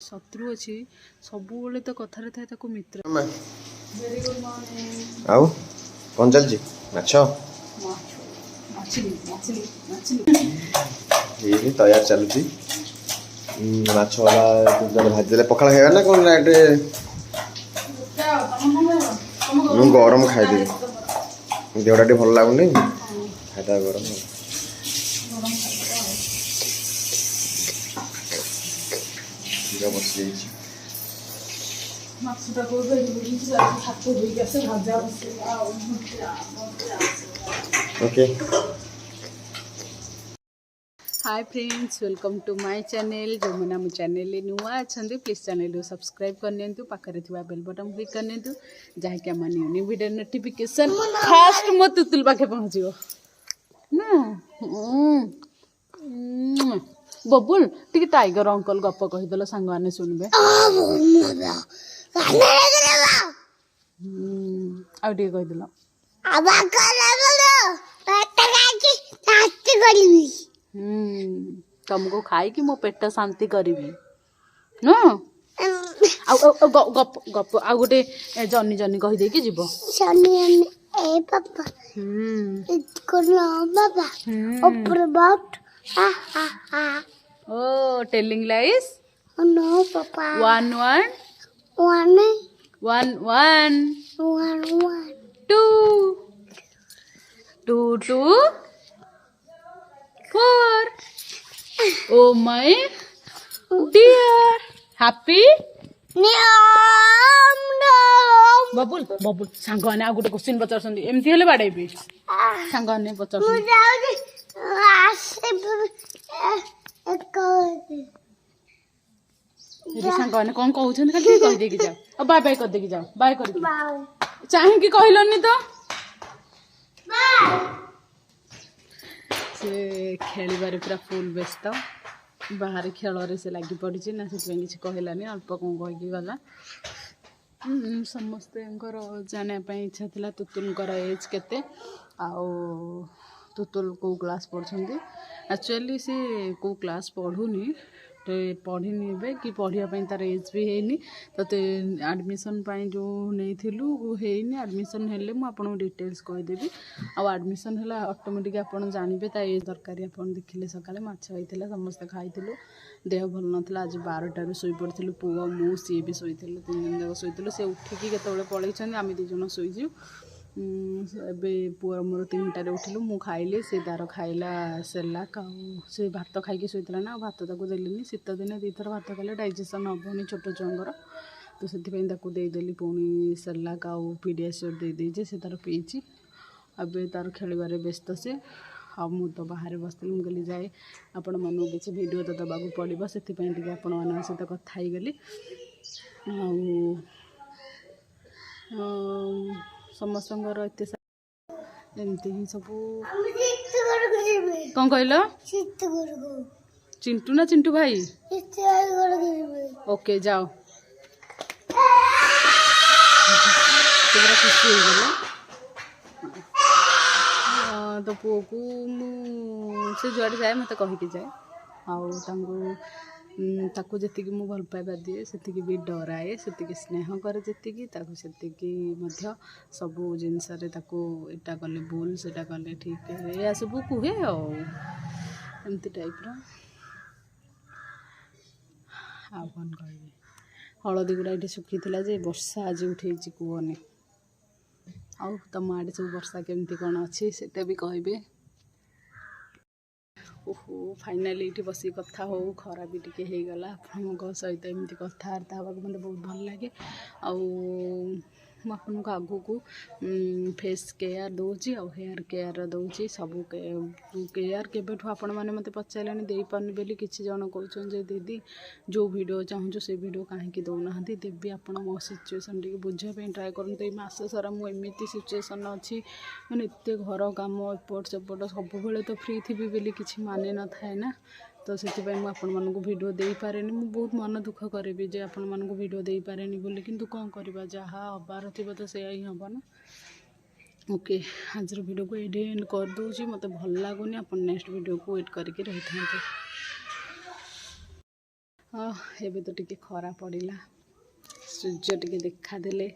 शत्रु अच्छी सब तो कथार थाए ताको मित्र। Very good morning. आउ कौन चलची माछ मछली मछली मछली ये तैयार चलुची माछ वाला जन भाजी देले पखाल खाइबा ना कोन एटे मु गरम खाइ देबी देहटा टे भल लागुनी खाइदा गरम जीरा बस जाइछि माछटा को भेजी छातो होई गसे भाजा okay. Hi friends, welcome to my channel. जो मैंने मो चैनल नुआ अच्छा प्लीज चैनल को सब्सक्राइब करनी पाखे थी बेल बटन क्लिक करनी जहाँकि आम न्यू वीडियो नोटिफिकेशन फास्ट मो तुतुल पाखे पहुँचो ना। बबुल टी टाइगर अंकल गप कहीदेल सांग मैंने शुणवे आगे कहीदेल तुमको खाई कि मो पेट शांति करी न गप गप आ गोटे जनी जनी कहीदे कि जीव oh telling lies No, Papa. One two two two four oh my dear happy bubble bubble song मैंने आ गोटे क्वेश्चन पचार एमती हेले बाड़ेबी सांग मैंने पचार सांग मैंने कौन कहते खाली कहीदे जाओ और बाय बाय करदे जाओ बाय कर चाहिए कहलोनी तो से खेल पूरा फुल व्यस्त बाहर खेल से लगी पड़ी ना से किसी कहलानी अल्प कौन कहीकि गला समस्ते जानापी इच्छा था तुतुल एज केते तुतुल को क्लास पढ़ुं एक्चुअली सी को क्लास पढ़ुनी पढ़नी ए कि पढ़ापी तार एज भी है तो आडमिशन जो नहीं हैनी आडमिशन हेले मुझे डिटेल्स कहीदेवी आडमिशन है ऑटोमेटिक आपड़ जानवे ता एज दरकार आप देखिले सकाले माछ होता समस्ते खाई देह भल नाला आज 12टार शोई पड़ी पुआ मु सी भी शोई 3 दिन जाक शोई सी उठिकी केतबे पलैं आम 2 जन शोचु ए पुअर मोर 3टारे उठिलु मु खाइली से तार खाइला सेलाक से भात खाई शोला ना भात ताक देली शीत दिन 2 थर भात खाइले डाइजेसन हेनी छोट छुआर तो से देदेली पुणी सेलाक आउ पीडियाश्योर देदेजे से तार पीची अब तार खेलबार व्यस्त से मु तो बाहर बसती मुझे जाए आपण मन किसी वीडियो तो दबाक पड़ो से आपण मान सहित कथा गली समस्त एमती ही सब कौन कहल चिंटू ना चिंटू भाई ओके जाओ पूरा खुशी हो गला तो पुओ को से जुआड़े जाए मत कहीकि जाए ताकू जी मु भल पाइबा दिए से भी डराए से स्नेह करे जी से सब जिनस एटा कले भूल सेटा कले ठीक या सब कहे एमती टाइप कौन कह हलदी गुड़ा ये सुखी जे वर्षा आज उठे कहनी आउ तुम आड़े सब वर्षा केमती कौन अच्छी से भी कहे ओहो फाइनाली ये बस कथा हो खरा भी टी हो गला आप सहित एमती कथबार्ता हाँ मतलब बहुत भल लगे आपन को आगू को फेस केयर दूची आ हेयर केयर दूची सब केयर केबेठू आपण मैंने मत पचारे दे पार्नी बोली किसी जन कहते दीदी जो वीडियो चाहूँ से वीडियो कहीं दौना देवी आप मो सिचुएसन टी बुझापी ट्राए करूँ मस सारा मुझे सिचुएसन अच्छी मैंने एत घर कम एपट सेपट सब तो फ्री थी बोली किसी माने न थाए ना तो से आपण मानक वीडियो दे पारे मु बहुत मन दुख करी जे आपण मानक वीडियो दे पारे बोली किंतु कौन करवा जहाँ हबार थी तो से ही हम ना ओके आज वीडियो को ये एंड कर दूसरी मत भल लगुनि आप नेक्स्ट वीडियो को वेट करके रही था। ହଁ ଏବେ ତ ଟିକେ ଖରା ପଡ଼ିଲା, ସୂର୍ଯ୍ୟ ଟିକେ ଦେଖାଦେଲେ,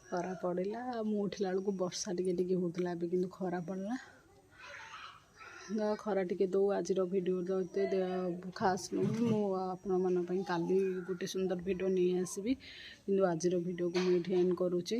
ଖରା ପଡ଼ିଲା। ମୁଁ ଉଠିଲା ବେଳକୁ ବର୍ଷା ଟିକେ ଟିକେ ହେଉଥିଲା, ଏବେ କିନ୍ତୁ ଖରା ପଡ଼ିଲା। ଖରା ଟିକେ ଦେଉ। ଆଜିର ଭିଡ଼ିଓ ତ ଏତେ ଖାସ୍ ନୁହେଁ, ମୁଁ ଆପଣମାନଙ୍କ ପାଇଁ କାଲି ଗୋଟେ ସୁନ୍ଦର ଭିଡ଼ିଓ ନେଇ ଆସିବି, କିନ୍ତୁ ଆଜିର ଭିଡ଼ିଓକୁ ମୁଁ ଏଇଠି ଏଣ୍ଡ କରୁଛି।